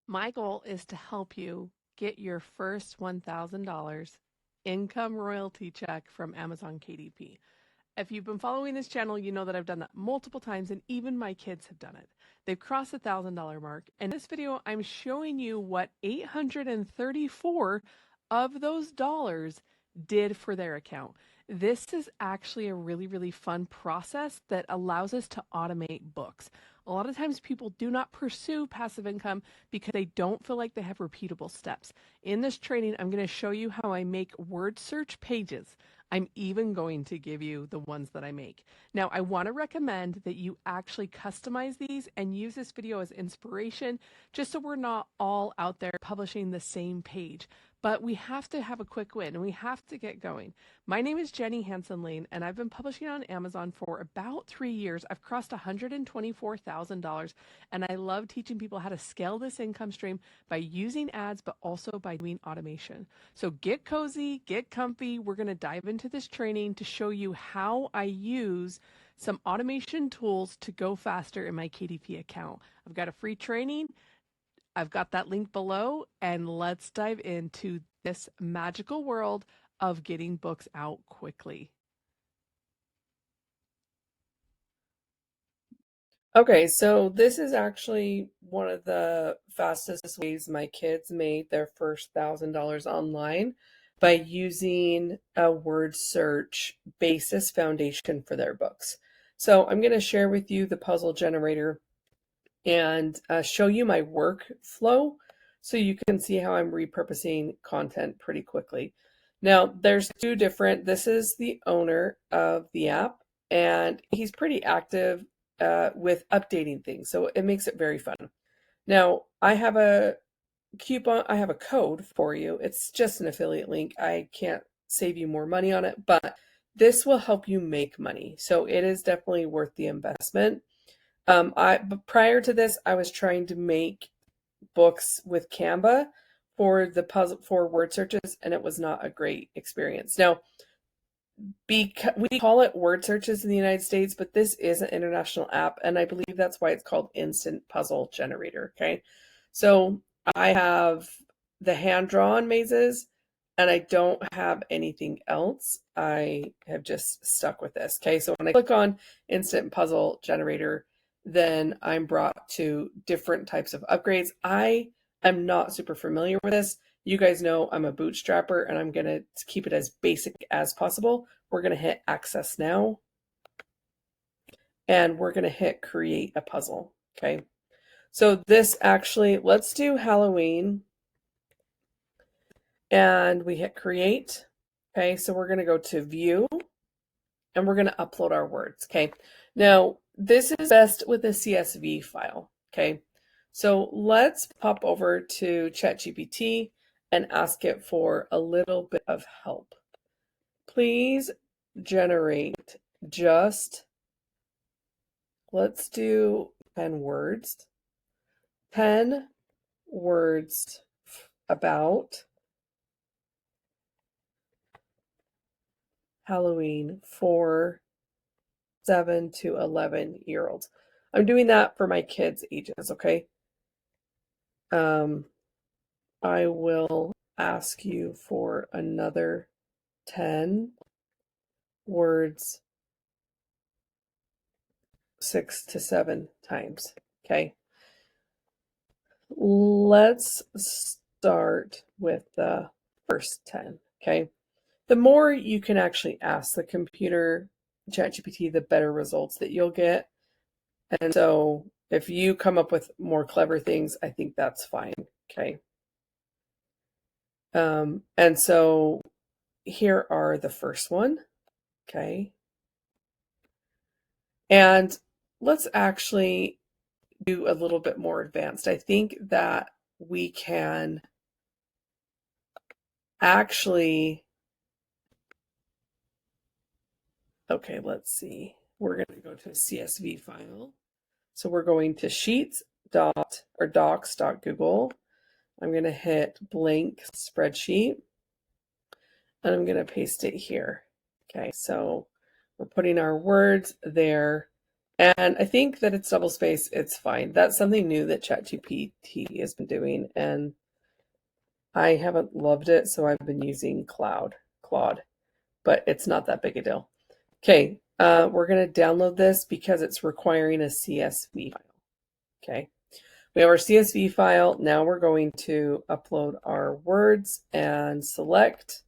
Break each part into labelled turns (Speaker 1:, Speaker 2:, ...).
Speaker 1: My goal is to help you get your first $1,000 income royalty check from Amazon KDP. If you've been following this channel, you know that I've done that multiple times, and even my kids have done it. They've crossed the $1,000 mark. And in this video, I'm showing you what 834 of those dollars did for their account. This is actually a really, really fun process that allows us to automate books. A lot of times people do not pursue passive income because they don't feel like they have repeatable steps. In this training, I'm going to show you how I make word search pages. I'm even going to give you the ones that I make. Now, I want to recommend that you actually customize these and use this video as inspiration, just so we're not all out there publishing the same page. But we have to have a quick win and we have to get going. My name is Jenny Hansen Lane, and I've been publishing on Amazon for about 3 years. I've crossed $124,000, and I love teaching people how to scale this income stream by using ads, but also by doing automation. So get cozy, get comfy. We're going to dive into this training to show you how I use some automation tools to go faster in my KDP account. I've got a free training. I've got that link below, and let's dive into this magical world of getting books out quickly.
Speaker 2: Okay, so this is actually one of the fastest ways my kids made their first $1,000 online by using a word search basis foundation for their books. So I'm going to share with you the puzzle generator and show you my workflow so you can see how I'm repurposing content pretty quickly. Now, there's two different, this is the owner of the app, and he's pretty active with updating things, so it makes it very fun. Now, I have a code for you. It's just an affiliate link. I can't save you more money on it, but this will help you make money. So it is definitely worth the investment. But prior to this, I was trying to make books with Canva for the puzzle for word searches, and it was not a great experience. Now, we call it word searches in the United States, but this is an international app, and I believe that's why it's called Instant Puzzle Generator. Okay, so I have the hand-drawn mazes, and I don't have anything else. I have just stuck with this. Okay, so when I click on Instant Puzzle Generator, then I'm brought to different types of upgrades. I am not super familiar with this. You guys know I'm a bootstrapper, and I'm going to keep it as basic as possible. We're going to hit Access Now, and we're going to hit Create a Puzzle. Okay, so this actually, let's do Halloween, and we hit Create. Okay, so we're going to go to View, and we're going to upload our words. Okay, now this is best with a CSV file. Okay, so let's pop over to ChatGPT and ask it for a little bit of help. Please generate just, let's do 10 words. 10 words about Halloween for 7 to 11-year-olds. I'm doing that for my kids' ages, okay? I will ask you for another 10 words 6 to 7 times, okay? Let's start with the first 10, okay? The more you can actually ask the computer, ChatGPT, the better results that you'll get. And so if you come up with more clever things, I think that's fine, okay? And so here are the first one, okay? And let's actually do a little bit more advanced. I think that we can actually, okay, let's see. We're going to go to a CSV file. So we're going to docs.google. I'm going to hit blank spreadsheet, and I'm going to paste it here. Okay, so we're putting our words there, And I think that it's double space, it's fine. That's something new that ChatGPT has been doing, and I haven't loved it, so I've been using Claude, but it's not that big a deal. Okay, we're going to download this because it's requiring a CSV file. Okay, we have our CSV file. Now we're going to upload our words and select,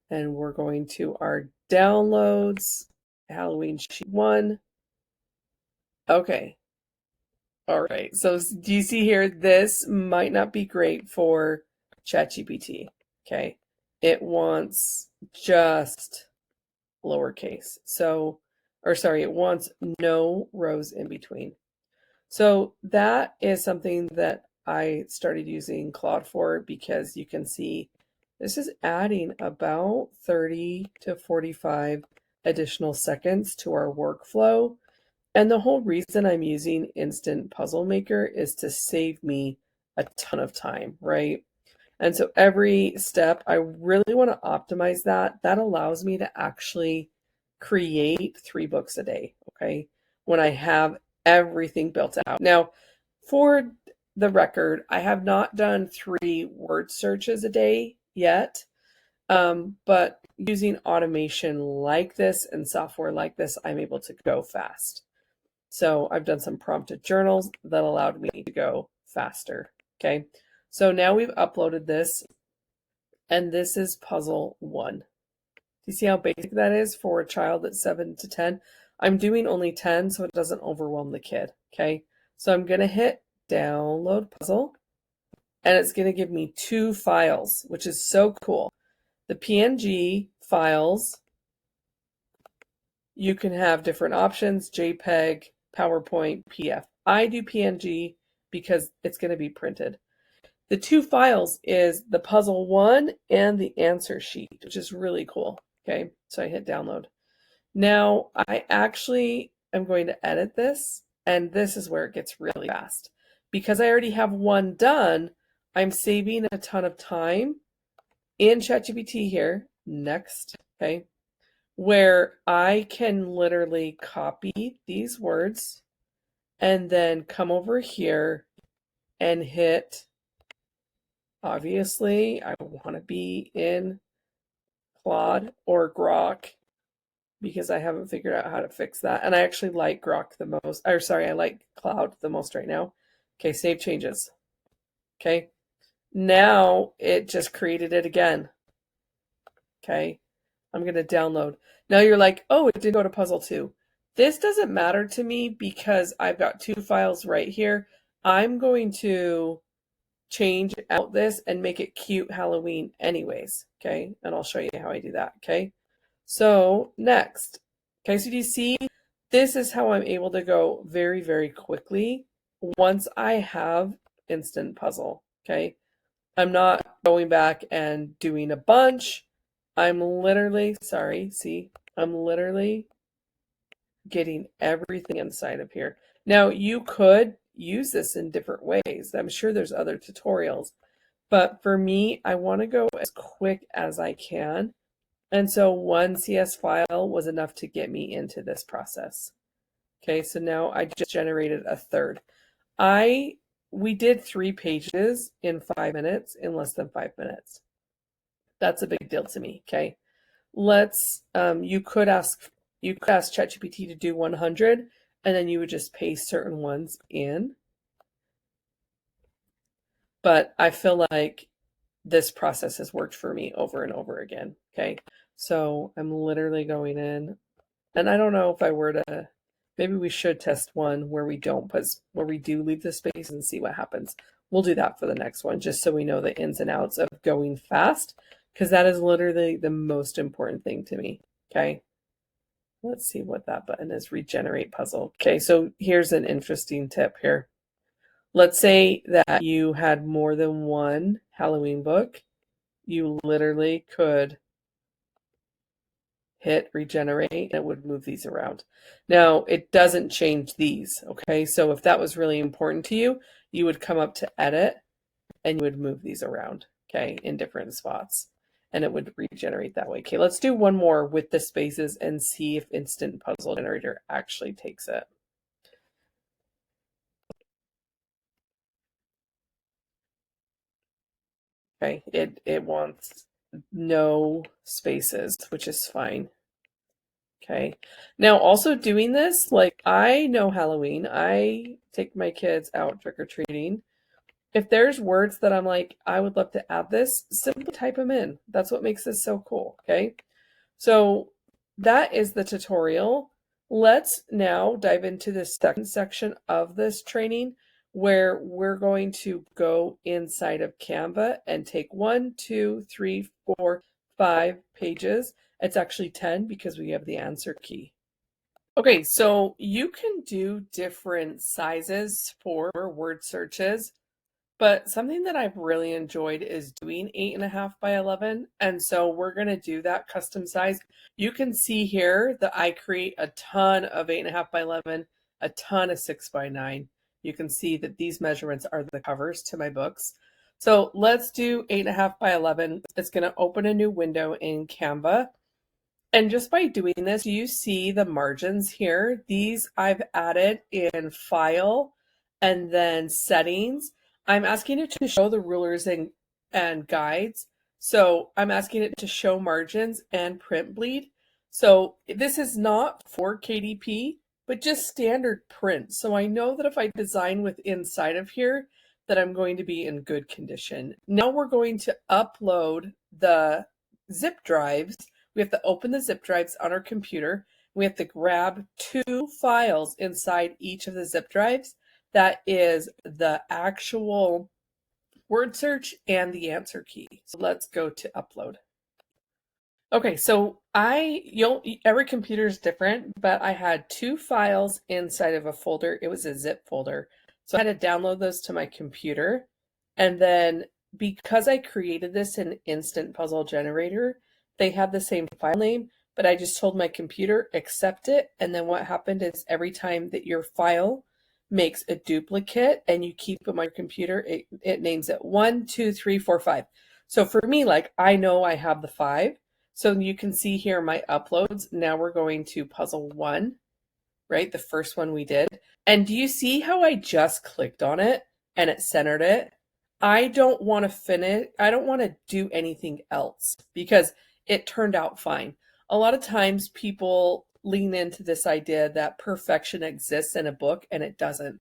Speaker 2: and we're going to our downloads, Halloween sheet 1. Okay. All right. So do you see here? This might not be great for ChatGPT. Okay. It wants just lowercase. So, or sorry, it wants no rows in between. So that is something that I started using Claude for, because you can see this is adding about 30 to 45 additional seconds to our workflow. And the whole reason I'm using Instant Puzzle Maker is to save me a ton of time, right? And so every step, I really want to optimize that. That allows me to actually create 3 books a day, okay? When I have everything built out. Now, for the record, I have not done 3 word searches a day yet, but using automation like this and software like this, I'm able to go fast. So I've done some prompted journals that allowed me to go faster, okay? So now we've uploaded this, and this is puzzle 1. Do you see how basic that is for a child that's 7 to 10? I'm doing only 10 so it doesn't overwhelm the kid, okay? So I'm going to hit download puzzle, and it's going to give me 2 files, which is so cool. The PNG files, you can have different options: JPEG, PowerPoint, PDF. I do PNG because it's going to be printed. The 2 files is the puzzle 1 and the answer sheet, which is really cool. Okay, so I hit download. Now I actually am going to edit this, and this is where it gets really fast. Because I already have 1 done, I'm saving a ton of time in ChatGPT here. Next, okay, where I can literally copy these words and then come over here and hit, obviously, I want to be in Claude or Grok because I haven't figured out how to fix that. And I actually like Grok the most, or sorry, I like Cloud the most right now. Okay, save changes. Okay, now it just created it again. Okay, I'm going to download. Now you're like, oh, it did go to puzzle 2. This doesn't matter to me because I've got 2 files right here. I'm going to change out this and make it cute Halloween anyways. Okay, and I'll show you how I do that. Okay, so next. Okay, so do you see? This is how I'm able to go very, very quickly once I have instant puzzle. Okay, I'm not going back and doing a bunch. I'm literally, sorry, see, I'm literally getting everything inside of here. Now, you could use this in different ways. I'm sure there's other tutorials, but for me, I want to go as quick as I can. And so 1 CS file was enough to get me into this process. Okay, so now I just generated a third. We did 3 pages in 5 minutes, in less than 5 minutes. That's a big deal to me. Okay, let's you could ask ChatGPT to do 100, and then you would just paste certain ones in. But I feel like this process has worked for me over and over again. Okay, so I'm literally going in, and I don't know if I were to, maybe we should test one where we don't put, where we do leave the space and see what happens. We'll do that for the next one, just so we know the ins and outs of going fast, because that is literally the most important thing to me. Okay, let's see what that button is. Regenerate puzzle. Okay, so here's an interesting tip here. Let's say that you had more than 1 Halloween book. You literally could hit regenerate and it would move these around. Now, it doesn't change these, okay? So if that was really important to you, you would come up to edit and you would move these around, okay, in different spots, and it would regenerate that way. Okay, let's do one more with the spaces and see if Instant Puzzle Generator actually takes it. Okay, it wants no spaces, which is fine. Okay. Now also doing this, like I know Halloween, I take my kids out trick-or-treating. If there's words that I'm like, I would love to add this, simply type them in. That's what makes this so cool. Okay. So that is the tutorial. Let's now dive into the second section of this training where we're going to go inside of Canva and take 1, 2, 3, 4, 5 pages. It's actually 10 because we have the answer key. Okay, so you can do different sizes for word searches. But something that I've really enjoyed is doing 8.5 by 11. And so we're going to do that custom size. You can see here that I create a ton of 8.5 by 11, a ton of 6 by 9. You can see that these measurements are the covers to my books. So let's do 8.5 by 11. It's going to open a new window in Canva. And just by doing this, you see the margins here. These I've added in File and then Settings. I'm asking it to show the rulers and guides. So I'm asking it to show margins and print bleed. So this is not for KDP, but just standard print. So I know that if I design with inside of here, that I'm going to be in good condition. Now we're going to upload the zip drives. We have to open the zip drives on our computer. We have to grab 2 files inside each of the zip drives. That is the actual word search and the answer key. So let's go to upload. Okay, so every computer is different, but I had 2 files inside of a folder. It was a zip folder. So I had to download those to my computer. And then because I created this in Instant Puzzle Generator, they have the same file name, but I just told my computer accept it. And then what happened is every time that your file makes a duplicate and you keep them on your computer, it names it 1, 2, 3, 4, 5. So for me, like I know I have the 5. So you can see here my uploads. Now we're going to puzzle 1, right? The first one we did. And do you see how I just clicked on it and it centered it? I don't want to finish. I don't want to do anything else because it turned out fine. A lot of times people lean into this idea that perfection exists in a book and it doesn't.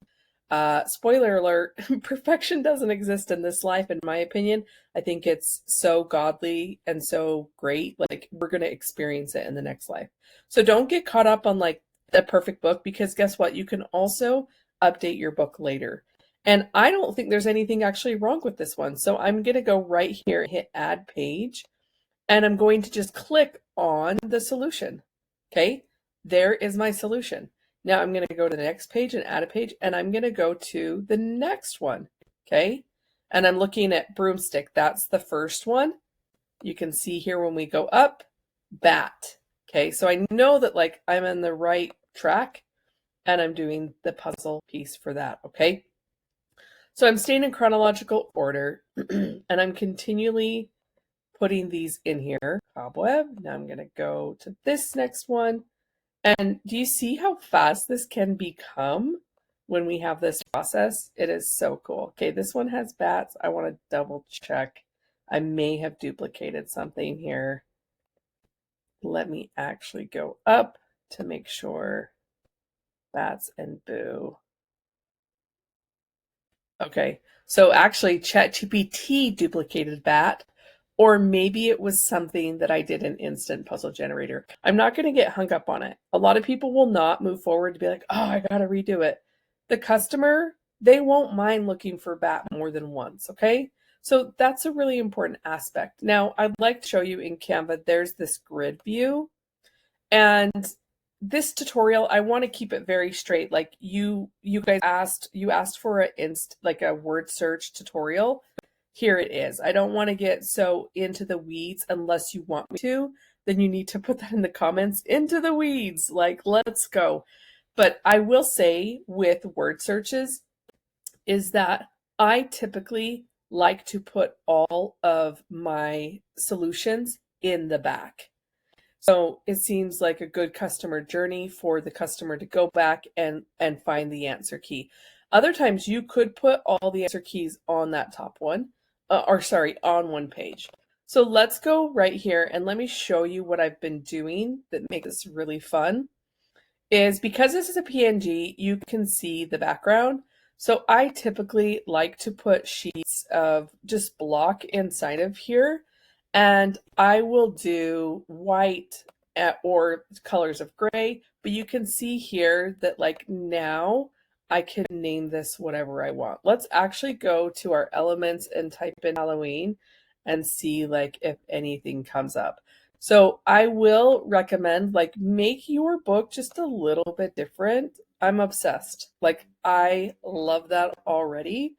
Speaker 2: Spoiler alert, perfection doesn't exist in this life, in my opinion. I think it's so godly and so great. Like, we're going to experience it in the next life. So don't get caught up on like the perfect book because guess what? You can also update your book later. And I don't think there's anything actually wrong with this one. So I'm going to go right here and hit add page. And I'm going to just click on the solution. Okay, there is my solution. Now I'm going to go to the next page and add a page, and I'm going to go to the next one. Okay, and I'm looking at broomstick. That's the first one. You can see here when we go up, bat. Okay, so I know that like I'm on the right track and I'm doing the puzzle piece for that. Okay, so I'm staying in chronological order and I'm continually putting these in here. Cobweb. Now I'm going to go to this next one. And do you see how fast this can become when we have this process? It is so cool. Okay, this one has bats. I want to double check. I may have duplicated something here. Let me actually go up to make sure. Bats and boo. Okay, so actually ChatGPT duplicated bat, or maybe it was something that I did in Instant Puzzle Generator. I'm not going to get hung up on it. A lot of people will not move forward to be like, oh, I got to redo it. The customer, they won't mind looking for bat more than once, okay? So that's a really important aspect. Now, I'd like to show you in Canva, there's this grid view. And this tutorial, I want to keep it very straight. Like you guys asked for a word search tutorial. Here it is. I don't want to get so into the weeds unless you want me to. Then you need to put that in the comments. Into the weeds. Like, let's go. But I will say with word searches is that I typically like to put all of my solutions in the back. So it seems like a good customer journey for the customer to go back and find the answer key. Other times you could put all the answer keys on that top one. or sorry, on one page. So let's go right here and let me show you what I've been doing that makes this really fun. Is because this is a PNG, you can see the background. So I typically like to put sheets of just block inside of here, and I will do white or colors of gray, but you can see here that like now I can name this whatever I want. Let's actually go to our elements and type in Halloween and see like if anything comes up. So I will recommend like make your book just a little bit different. I'm obsessed. Like I love that already.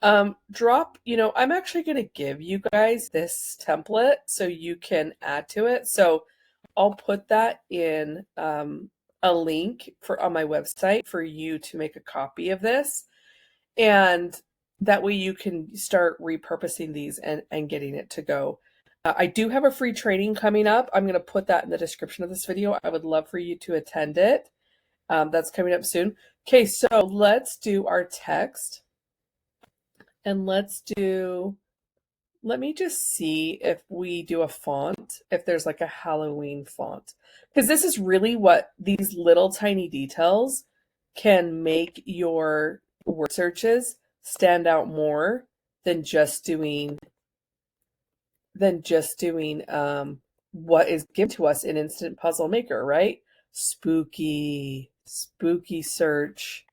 Speaker 2: Drop, I'm actually going to give you guys this template so you can add to it. So I'll put that in a link for on my website for you to make a copy of this. And that way you can start repurposing these and getting it to go. I do have a free training coming up. I'm going to put that in the description of this video. I would love for you to attend it. That's coming up soon. Okay, so let's do our text. And let me just see if we do a font, if there's like a Halloween font. Because this is really what these little tiny details can make your word searches stand out more than just doing what is given to us in Instant Puzzle Maker, right? Spooky search,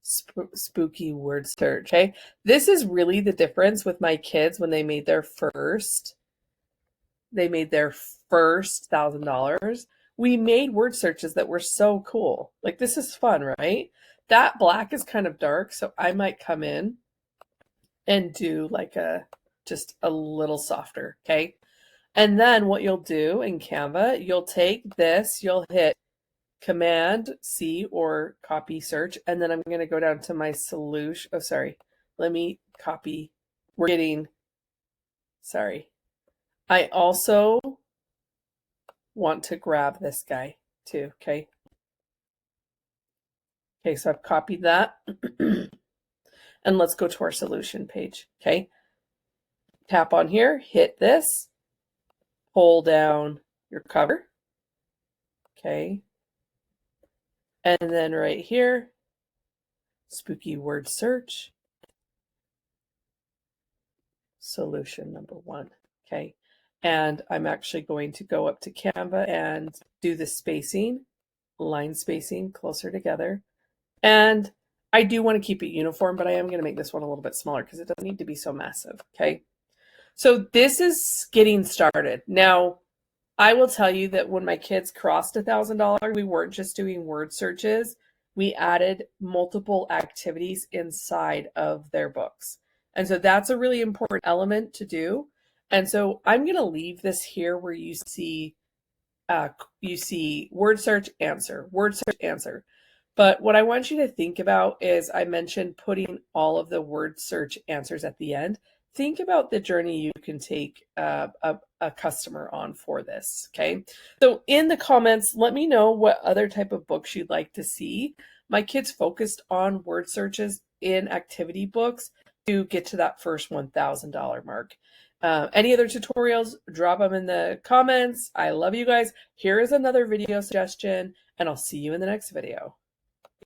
Speaker 2: spooky word search. Okay, this is really the difference with my kids when they made their first $1,000. We made word searches that were so cool. Like this is fun, right? That black is kind of dark, so I might come in and do like just a little softer, okay? And then what you'll do in Canva, you'll take this, you'll hit Command C or copy search, and then I'm going to go down to my solution. Oh, sorry. Let me copy. Sorry. I also want to grab this guy too, okay? Okay, so I've copied that. And let's go to our solution page, okay? Tap on here, hit this, pull down your cover, okay? And then right here, spooky word search, solution number 1, okay? And I'm actually going to go up to Canva and do the spacing, line spacing closer together. And I do want to keep it uniform, but I am going to make this one a little bit smaller because it doesn't need to be so massive, okay? So this is getting started. Now, I will tell you that when my kids crossed $1,000, we weren't just doing word searches. We added multiple activities inside of their books. And so that's a really important element to do. And so I'm going to leave this here where you see word search, answer, word search, answer. But what I want you to think about is I mentioned putting all of the word search answers at the end. Think about the journey you can take a customer on for this, okay? So in the comments, let me know what other type of books you'd like to see. My kids focused on word searches in activity books to get to that first $1,000 mark. Any other tutorials, drop them in the comments. I love you guys. Here is another video suggestion, and I'll see you in the next video.